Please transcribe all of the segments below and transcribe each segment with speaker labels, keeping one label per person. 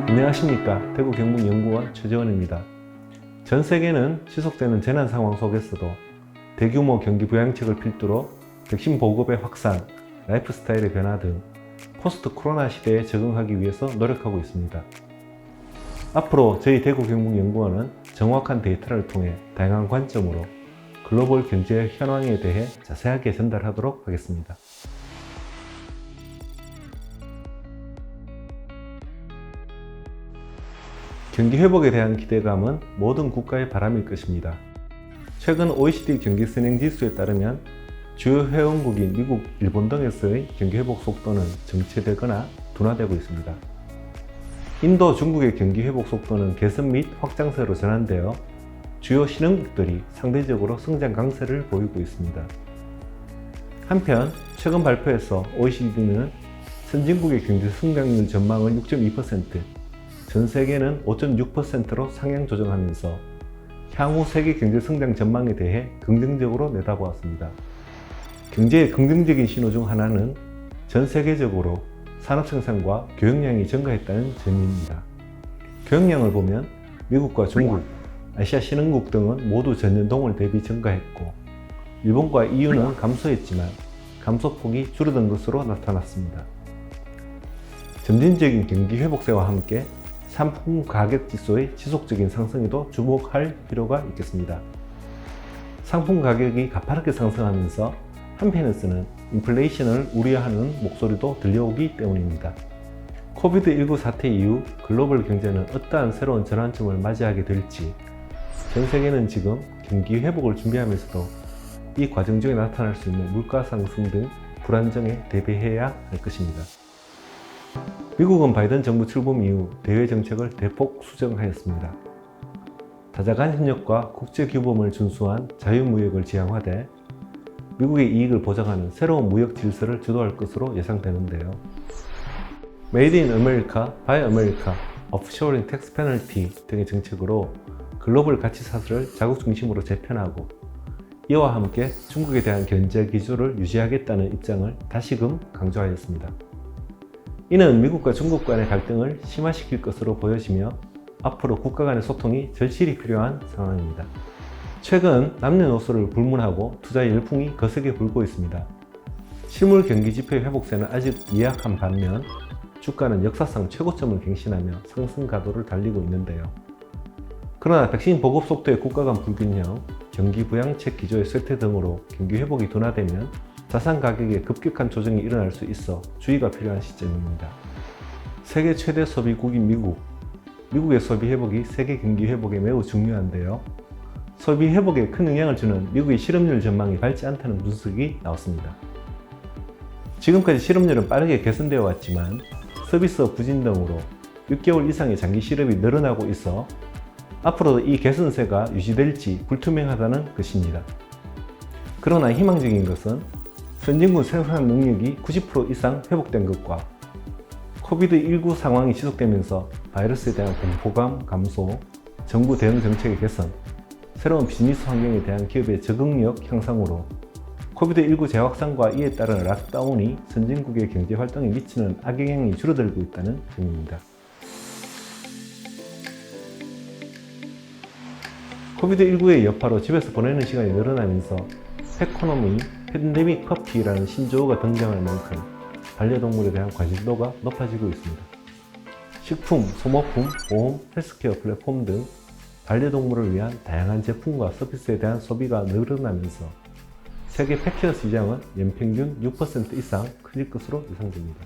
Speaker 1: 안녕하십니까. 대구경북연구원 최재원입니다. 전 세계는 지속되는 재난 상황 속에서도 대규모 경기 부양책을 필두로 백신 보급의 확산, 라이프 스타일의 변화 등 포스트 코로나 시대에 적응하기 위해서 노력하고 있습니다. 앞으로 저희 대구경북연구원은 정확한 데이터를 통해 다양한 관점으로 글로벌 경제 현황에 대해 자세하게 전달하도록 하겠습니다. 경기 회복에 대한 기대감은 모든 국가의 바람일 것입니다. 최근 OECD 경기 선행 지수에 따르면 주요 회원국인 미국, 일본 등에서의 경기 회복 속도는 정체되거나 둔화되고 있습니다. 인도, 중국의 경기 회복 속도는 개선 및 확장세로 전환되어 주요 신흥국들이 상대적으로 성장 강세를 보이고 있습니다. 한편 최근 발표에서 OECD는 선진국의 경제 성장률 전망을 6.2%, 전 세계는 5.6%로 상향 조정하면서 향후 세계 경제 성장 전망에 대해 긍정적으로 내다보았습니다. 경제의 긍정적인 신호 중 하나는 전 세계적으로 산업 생산과 교역량이 증가했다는 점입니다. 교역량을 보면 미국과 중국, 아시아 신흥국 등은 모두 전년동월 대비 증가했고 일본과 EU는 감소했지만 감소폭이 줄어든 것으로 나타났습니다. 점진적인 경기 회복세와 함께 상품 가격 지수의 지속적인 상승에도 주목할 필요가 있겠습니다. 상품 가격이 가파르게 상승하면서 한편에서는 인플레이션을 우려하는 목소리도 들려오기 때문입니다. 코비드19 사태 이후 글로벌 경제는 어떠한 새로운 전환점을 맞이하게 될지 전 세계는 지금 경기 회복을 준비하면서도 이 과정 중에 나타날 수 있는 물가 상승 등 불안정에 대비해야 할 것입니다. 미국은 바이든 정부 출범 이후 대외 정책을 대폭 수정하였습니다. 다자간 협력과 국제규범을 준수한 자유무역을 지향하되 미국의 이익을 보장하는 새로운 무역 질서를 주도할 것으로 예상되는데요. 메이드 인 아메리카, 바이 아메리카, 오프쇼어링 텍스 페널티 등의 정책으로 글로벌 가치 사슬을 자국 중심으로 재편하고 이와 함께 중국에 대한 견제 기조를 유지하겠다는 입장을 다시금 강조하였습니다. 이는 미국과 중국 간의 갈등을 심화시킬 것으로 보여지며 앞으로 국가 간의 소통이 절실히 필요한 상황입니다. 최근 남녀노소를 불문하고 투자 열풍이 거세게 불고 있습니다. 실물 경기 지표 회복세는 아직 미약한 반면 주가는 역사상 최고점을 갱신하며 상승 가도를 달리고 있는데요. 그러나 백신 보급 속도의 국가 간 불균형, 경기 부양책 기조의 쇠퇴 등으로 경기 회복이 둔화되면 자산 가격에 급격한 조정이 일어날 수 있어 주의가 필요한 시점입니다. 세계 최대 소비국인 미국의 소비 회복이 세계 경기 회복에 매우 중요한데요. 소비 회복에 큰 영향을 주는 미국의 실업률 전망이 밝지 않다는 분석이 나왔습니다. 지금까지 실업률은 빠르게 개선되어 왔지만 서비스업 부진 등으로 6개월 이상의 장기 실업이 늘어나고 있어 앞으로도 이 개선세가 유지될지 불투명하다는 것입니다. 그러나 희망적인 것은 선진국 생산 능력이 90% 이상 회복된 것과 코비드19 상황이 지속되면서 바이러스에 대한 공포감 감소, 정부 대응 정책의 개선, 새로운 비즈니스 환경에 대한 기업의 적응력 향상으로 코비드19 재확산과 이에 따른 락다운이 선진국의 경제 활동에 미치는 악영향이 줄어들고 있다는 점입니다. 코비드19의 여파로 집에서 보내는 시간이 늘어나면서 펫코노미, 팬데믹 퍼피라는 신조어가 등장할 만큼 반려동물에 대한 관심도가 높아지고 있습니다. 식품, 소모품, 보험, 헬스케어 플랫폼 등 반려동물을 위한 다양한 제품과 서비스에 대한 소비가 늘어나면서 세계 펫케어 시장은 연평균 6% 이상 커질 것으로 예상됩니다.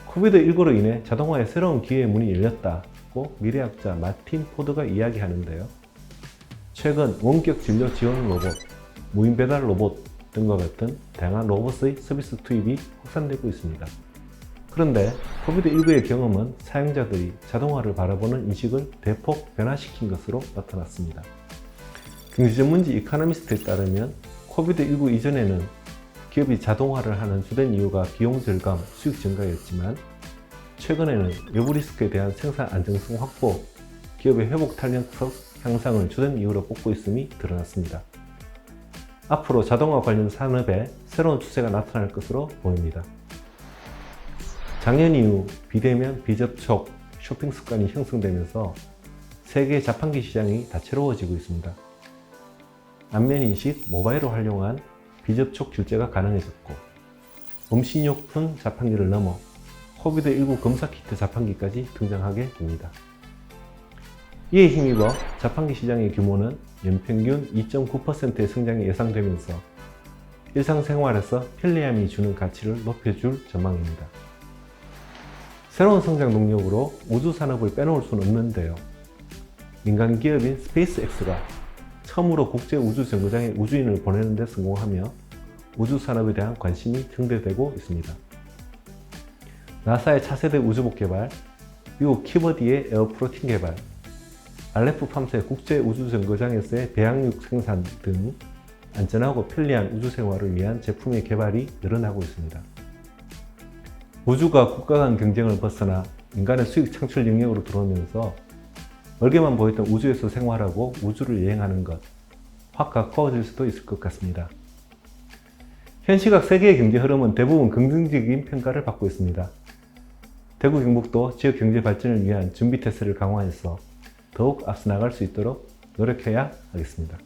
Speaker 1: 코비드19로 인해 자동화의 새로운 기회의 문이 열렸다고 미래학자 마틴 포드가 이야기하는데요. 최근 원격 진료 지원 로봇, 무인 배달 로봇 등과 같은 다양한 로봇의 서비스 투입이 확산되고 있습니다. 그런데 코비드19의 경험은 사용자들이 자동화를 바라보는 인식을 대폭 변화시킨 것으로 나타났습니다. 경제 전문지 이코노미스트에 따르면 코비드19 이전에는 기업이 자동화를 하는 주된 이유가 비용 절감, 수익 증가였지만 최근에는 여부 리스크에 대한 생산 안정성 확보, 기업의 회복 탄력성 향상을 주된 이유로 꼽고 있음이 드러났습니다. 앞으로 자동화 관련 산업에 새로운 추세가 나타날 것으로 보입니다. 작년 이후 비대면, 비접촉 쇼핑 습관이 형성되면서 세계 자판기 시장이 다채로워지고 있습니다. 안면인식, 모바일을 활용한 비접촉 결제가 가능해졌고, 음식료품 자판기를 넘어 코비드19 검사키트 자판기까지 등장하게 됩니다. 이에 힘입어 자판기 시장의 규모는 연평균 2.9%의 성장이 예상되면서 일상생활에서 편리함이 주는 가치를 높여줄 전망입니다. 새로운 성장 동력으로 우주산업을 빼놓을 수는 없는데요. 민간 기업인 스페이스X가 처음으로 국제 우주 정거장에 우주인을 보내는 데 성공하며 우주산업에 대한 관심이 증대되고 있습니다. 나사의 차세대 우주복 개발, 미국 키버디의 에어프로틴 개발, 알레프팜스의 국제 우주 정거장에서의 배양육 생산 등 안전하고 편리한 우주 생활을 위한 제품의 개발이 늘어나고 있습니다. 우주가 국가 간 경쟁을 벗어나 인간의 수익 창출 영역으로 들어오면서 멀게만 보였던 우주에서 생활하고 우주를 여행하는 것, 확 가까워질 수도 있을 것 같습니다. 현 시각 세계의 경제 흐름은 대부분 긍정적인 평가를 받고 있습니다. 대구 경북도 지역 경제 발전을 위한 준비 태세를 강화해서 더욱 앞서 나갈 수 있도록 노력해야 하겠습니다.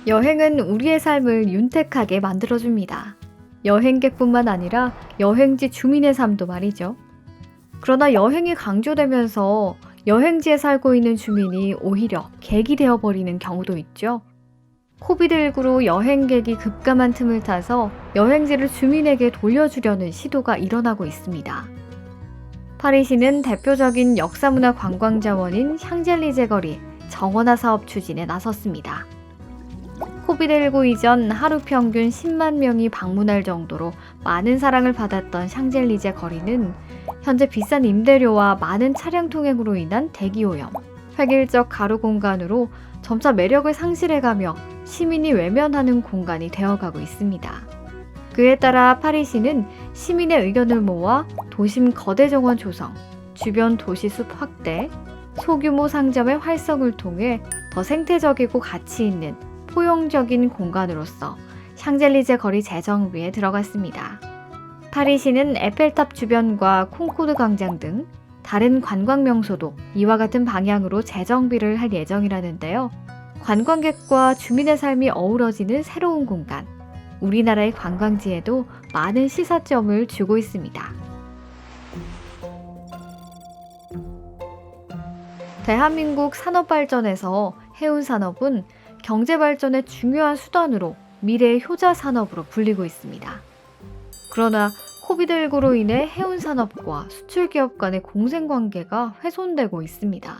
Speaker 2: 여행은 우리의 삶을 윤택하게 만들어줍니다. 여행객뿐만 아니라 여행지 주민의 삶도 말이죠. 그러나 여행이 강조되면서 여행지에 살고 있는 주민이 오히려 객이 되어버리는 경우도 있죠. 코비드19로 여행객이 급감한 틈을 타서 여행지를 주민에게 돌려주려는 시도가 일어나고 있습니다. 파리시는 대표적인 역사문화 관광자원인 샹젤리제 거리 정원화 사업 추진에 나섰습니다. 코비드19 이전 하루 평균 10만 명이 방문할 정도로 많은 사랑을 받았던 샹젤리제 거리는 현재 비싼 임대료와 많은 차량 통행으로 인한 대기오염, 획일적 가로 공간으로 점차 매력을 상실해가며 시민이 외면하는 공간이 되어가고 있습니다. 그에 따라 파리시는 시민의 의견을 모아 도심 거대 정원 조성, 주변 도시숲 확대, 소규모 상점의 활성을 통해 더 생태적이고 가치 있는 포용적인 공간으로서 샹젤리제 거리 재정비에 들어갔습니다. 파리시는 에펠탑 주변과 콩코르 광장 등 다른 관광 명소도 이와 같은 방향으로 재정비를 할 예정이라는데요. 관광객과 주민의 삶이 어우러지는 새로운 공간, 우리나라의 관광지에도 많은 시사점을 주고 있습니다. 대한민국 산업발전에서 해운산업은 경제발전의 중요한 수단으로 미래의 효자 산업으로 불리고 있습니다. 그러나 코비드19로 인해 해운산업과 수출기업 간의 공생관계가 훼손되고 있습니다.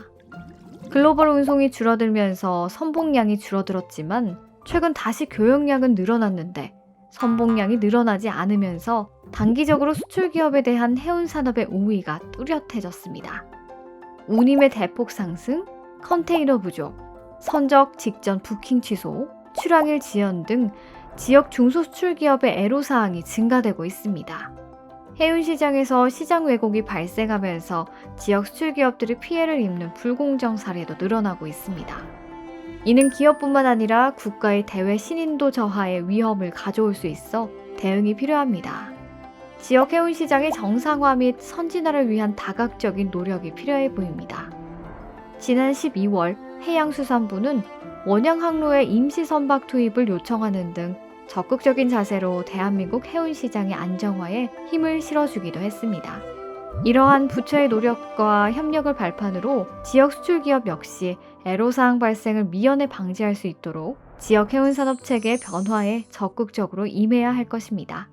Speaker 2: 글로벌 운송이 줄어들면서 선봉량이 줄어들었지만 최근 다시 교역량은 늘어났는데 선봉량이 늘어나지 않으면서 단기적으로 수출기업에 대한 해운산업의 우위가 뚜렷해졌습니다. 운임의 대폭 상승, 컨테이너 부족, 선적 직전 부킹 취소, 출항일 지연 등 지역 중소수출기업의 애로사항이 증가되고 있습니다. 해운시장에서 시장 왜곡이 발생하면서 지역 수출기업들이 피해를 입는 불공정 사례도 늘어나고 있습니다. 이는 기업뿐만 아니라 국가의 대외 신인도 저하의 위험을 가져올 수 있어 대응이 필요합니다. 지역 해운시장의 정상화 및 선진화를 위한 다각적인 노력이 필요해 보입니다. 지난 12월 해양수산부는 원양 항로의 임시 선박 투입을 요청하는 등 적극적인 자세로 대한민국 해운시장의 안정화에 힘을 실어주기도 했습니다. 이러한 부처의 노력과 협력을 발판으로 지역 수출기업 역시 애로사항 발생을 미연에 방지할 수 있도록 지역 해운산업 체계 변화에 적극적으로 임해야 할 것입니다.